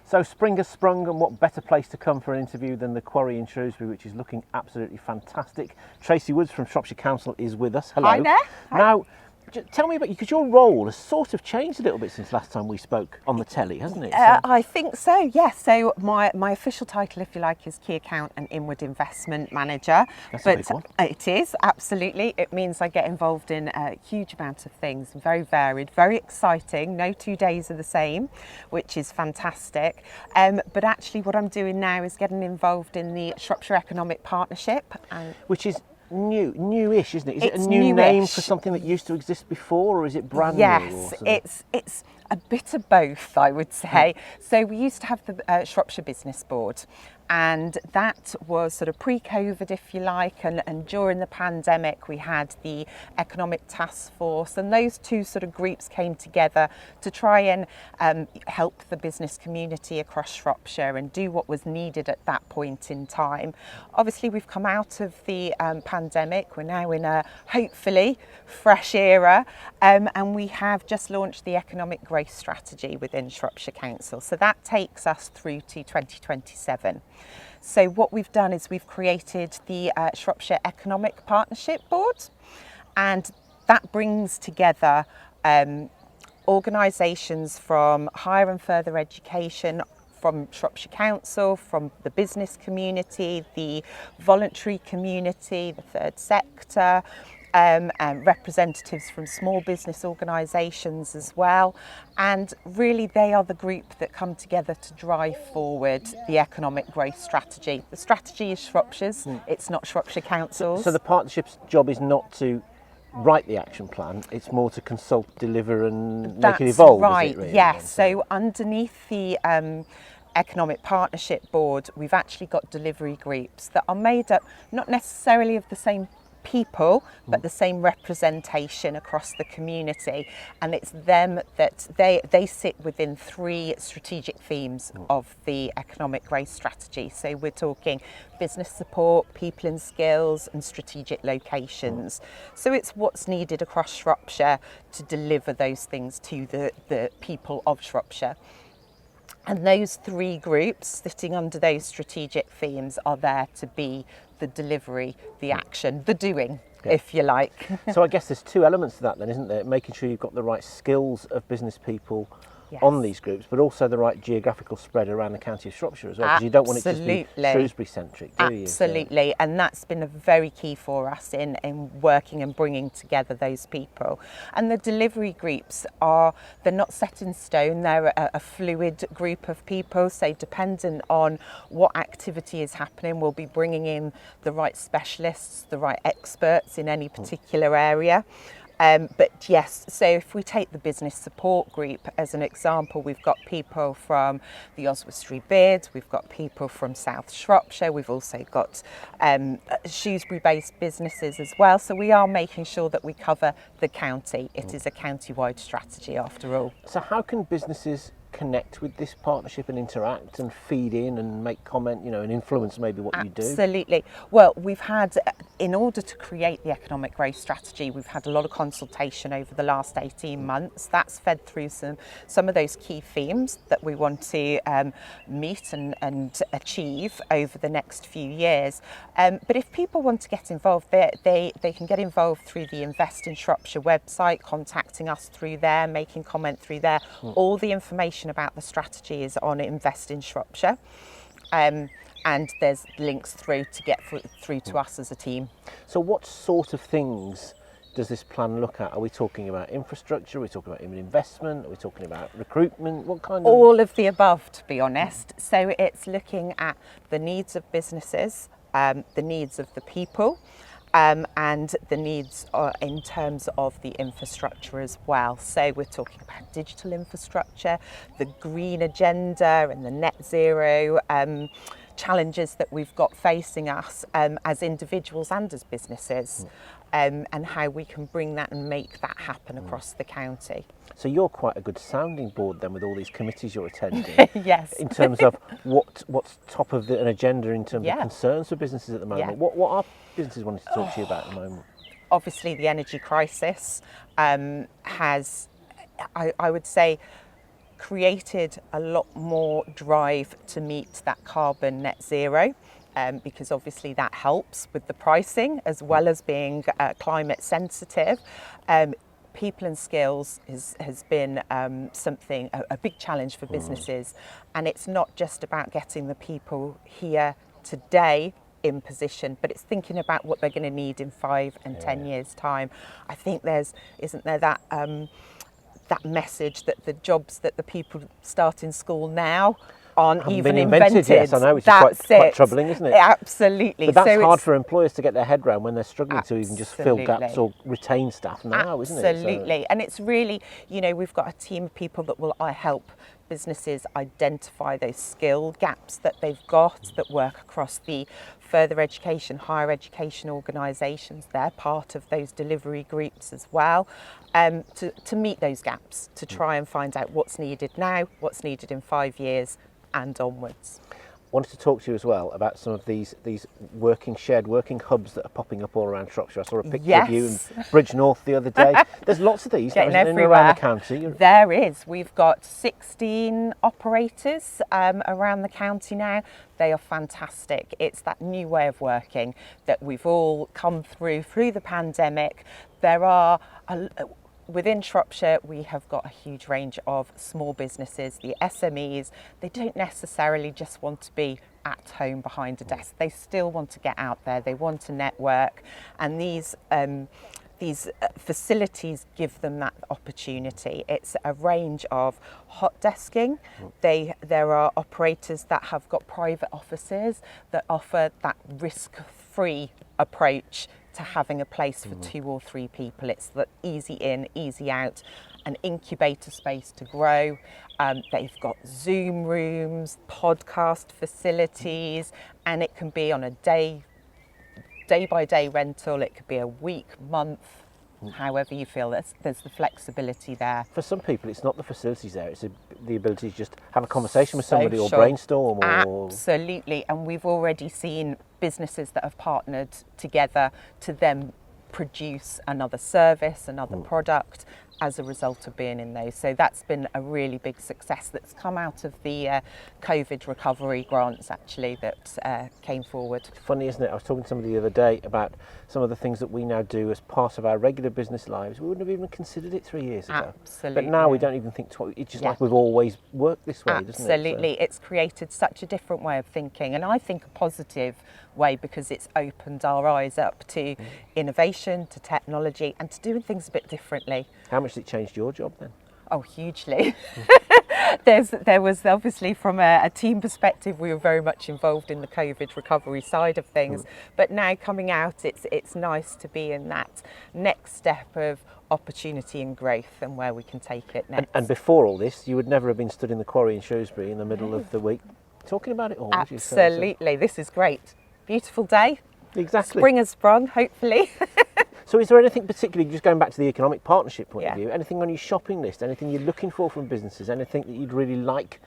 So spring has sprung, and what better place to come for an interview than the quarry in Shrewsbury, which is looking absolutely fantastic. Tracy Woods from Shropshire Council is with us. Hello. Hi there. Hi. Now, tell me about you, because your role has sort of changed a little bit since last time we spoke on the telly, hasn't it? I think so, yes. So my official title, if you like, is Key Account and Inward Investment Manager. That's a big one. It is, absolutely. It means I get involved in a huge amount of things, very varied, very exciting. No 2 days are the same, which is fantastic. But actually what I'm doing now is getting involved in the Shropshire Economic Partnership. Which is newish, isn't it? Is it It's a new name newish. for something that used to exist before, or is it brand new? Yes, it's a bit of both, I would say. So we used to have the Shropshire Business Board, and that was sort of pre-COVID, if you like, and during the pandemic we had the Economic Task Force, and those two sort of groups came together to try and help the business community across Shropshire and do what was needed at that point in time. Obviously we've come out of the pandemic, we're now in a hopefully fresh era, and we have just launched the Economic Growth Strategy within Shropshire Council, so that takes us through to 2027. So what we've done is we've created the Shropshire Economic Partnership Board, and that brings together organisations from higher and further education, from Shropshire Council, from the business community, the voluntary community, the third sector, and representatives from small business organisations as well. And really they are the group that come together to drive forward the economic growth strategy. The strategy is Shropshire's, it's not Shropshire Council's. So the partnership's job is not to write the action plan, it's more to consult, deliver and make it evolve, right, is it really? yes. So underneath the Economic Partnership Board, we've actually got delivery groups that are made up not necessarily of the same people, but the same representation across the community, and it's them that they sit within 3 strategic themes of the economic growth strategy. So we're talking business support, people and skills, and strategic locations. So it's what's needed across Shropshire to deliver those things to the people of Shropshire. And those 3 groups sitting under those strategic themes are there to be the delivery, the action, the doing, if you like. So I guess there's 2 elements to that then, isn't there? Making sure you've got the right skills of business people on these groups, but also the right geographical spread around the county of Shropshire as well, because you don't want it to just be Shrewsbury centric, do you? Absolutely, and that's been a very key for us in working and bringing together those people. And the delivery groups they're not set in stone, they're a fluid group of people, so dependent on what activity is happening, we'll be bringing in the right specialists, the right experts in any particular area. But yes, so if we take the business support group as an example, we've got people from the Oswestry Bid, we've got people from South Shropshire, we've also got Shrewsbury-based businesses as well. So we are making sure that we cover the county. It is a county-wide strategy after all. So how can businesses connect with this partnership and interact and feed in and make comment, and influence maybe what you do? Absolutely. Well, we've had, in order to create the economic growth strategy, we've had a lot of consultation over the last 18 months. That's fed through some of those key themes that we want to meet and achieve over the next few years. But if people want to get involved, they can get involved through the Invest in Shropshire website, contacting us through there, making comment through there. All the information about the strategy is on Invest in Shropshire, and there's links through to get through to us as a team. So what sort of things does this plan look at? Are we talking about infrastructure? Are we talking about investment? Are we talking about recruitment? What kind of... All of the above, to be honest. So it's looking at the needs of businesses, the needs of the people, and the needs in terms of the infrastructure as well. So we're talking about digital infrastructure, the green agenda and the net zero challenges that we've got facing us as individuals and as businesses, and how we can bring that and make that happen across the county. So you're quite a good sounding board then with all these committees you're attending. Yes. In terms of what's top of an agenda in terms of concerns for businesses at the moment. Yeah. What are businesses wanting to talk to you about at the moment? Obviously the energy crisis has, I would say, created a lot more drive to meet that carbon net zero. Because obviously that helps with the pricing as well as being climate sensitive. People and skills has been a big challenge for businesses, and it's not just about getting the people here today in position, but it's thinking about what they're going to need in 5 and 10 years' time. I think isn't there that message that the jobs that the people start in school now aren't even invented. Yes, I know, which is quite troubling, isn't it? Absolutely. But that's hard for employers to get their head around when they're struggling to even just fill gaps or retain staff now, isn't it? Absolutely. And it's really, we've got a team of people that will help businesses identify those skill gaps that they've got, that work across the further education, higher education organisations. They're part of those delivery groups as well, to meet those gaps, to try and find out what's needed now, what's needed in 5 years and onwards. Wanted to talk to you as well about some of these shared working hubs that are popping up all around Shropshire. I saw a picture of you in Bridge North the other day. There's lots of these now, isn't there, around the county? There is. We've got 16 operators around the county now. They are fantastic. It's that new way of working that we've all come through the pandemic. There are within Shropshire, we have got a huge range of small businesses, the SMEs. They don't necessarily just want to be at home behind a desk. They still want to get out there. They want to network, and these facilities give them that opportunity. It's a range of hot desking. There are operators that have got private offices that offer that risk-free approach to having a place for 2 or 3 people. It's the easy in, easy out, an incubator space to grow. They've got Zoom rooms, podcast facilities, and it can be on a day by day rental. It could be a week, month, however you feel. There's the flexibility there. For some people, it's not the facilities there, it's the ability to just have a conversation with somebody or brainstorm. Absolutely, and we've already seen businesses that have partnered together to then produce another service, another product as a result of being in those. So that's been a really big success that's come out of the COVID recovery grants actually that came forward. Funny, isn't it? I was talking to somebody the other day about some of the things that we now do as part of our regular business lives. We wouldn't have even considered it 3 years ago. Absolutely. But now we don't even think twice. It's just like we've always worked this way, doesn't it? Absolutely. So it's created such a different way of thinking, and I think a positive way, because it's opened our eyes up to innovation, to technology, and to doing things a bit differently. How much has it changed your job then? Oh, hugely. There was obviously, from a team perspective, we were very much involved in the COVID recovery side of things. But now coming out, it's nice to be in that next step of opportunity and growth and where we can take it next. And before all this, you would never have been stood in the quarry in Shrewsbury in the middle of the week talking about it all. Absolutely. This is great. Beautiful day. Exactly. Spring has sprung, hopefully. So is there anything particularly, just going back to the economic partnership point of view, anything on your shopping list, anything you're looking for from businesses, anything that you'd really like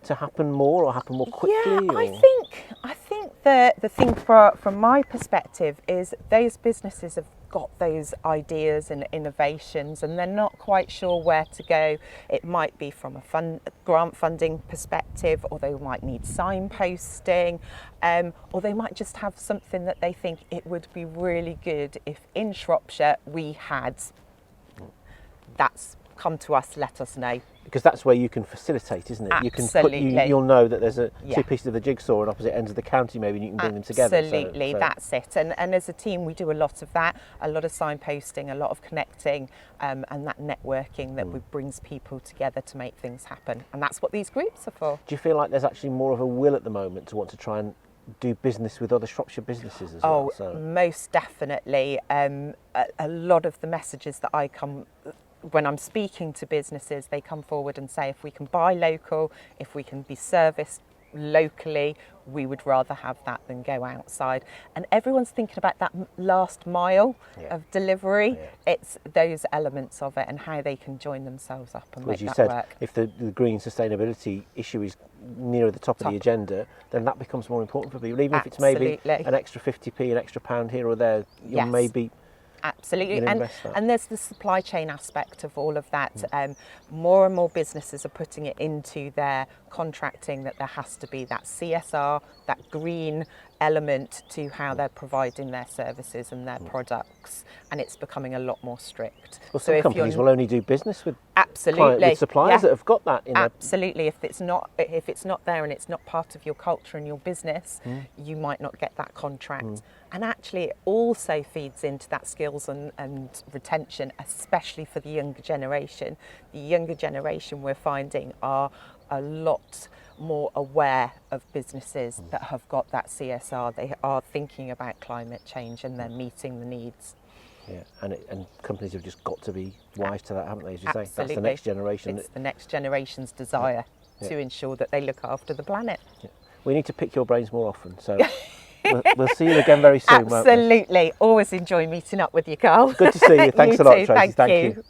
to happen more or happen more quickly? Yeah, I think the thing from my perspective is those businesses have got those ideas and innovations, and they're not quite sure where to go. It might be from a grant funding perspective, or they might need signposting, or they might just have something that they think it would be really good if in Shropshire we had. That's come to us, let us know. Because that's where you can facilitate, isn't it? Absolutely. You can you'll know that there's two pieces of the jigsaw on opposite ends of the county, maybe, and you can bring them together. Absolutely, that's it. And as a team, we do a lot of that, a lot of signposting, a lot of connecting, and that networking that brings people together to make things happen. And that's what these groups are for. Do you feel like there's actually more of a will at the moment to want to try and do business with other Shropshire businesses as well? Oh, most definitely. A lot of the messages that I come... When I'm speaking to businesses, they come forward and say, if we can buy local, if we can be serviced locally, we would rather have that than go outside. And everyone's thinking about that last mile of delivery. It's those elements of it and how they can join themselves up and make that work. If the green sustainability issue is nearer the top of the agenda, then that becomes more important for people. Even if it's maybe an extra 50p, an extra pound here or there, you'll maybe Absolutely, and there's the supply chain aspect of all of that. More and more businesses are putting it into their contracting that there has to be that CSR, that green element to how they're providing their services and their products, and it's becoming a lot more strict. Well, some companies will only do business with with suppliers that have got that. Absolutely, if it's not there and it's not part of your culture and your business, you might not get that contract. And actually, it also feeds into that skills and retention, especially for the younger generation. The younger generation, we're finding, are a lot more aware of businesses that have got that CSR. They are thinking about climate change and they're meeting the needs. Yeah, and companies have just got to be wise to that, haven't they? As you Absolutely. say, that's the next generation. It's the next generation's desire to ensure that they look after the planet. Yeah. We need to pick your brains more often, so we'll see you again very soon. Absolutely. Always enjoy meeting up with you, Carl. Good to see you. Thanks a lot, Tracy. Thank you.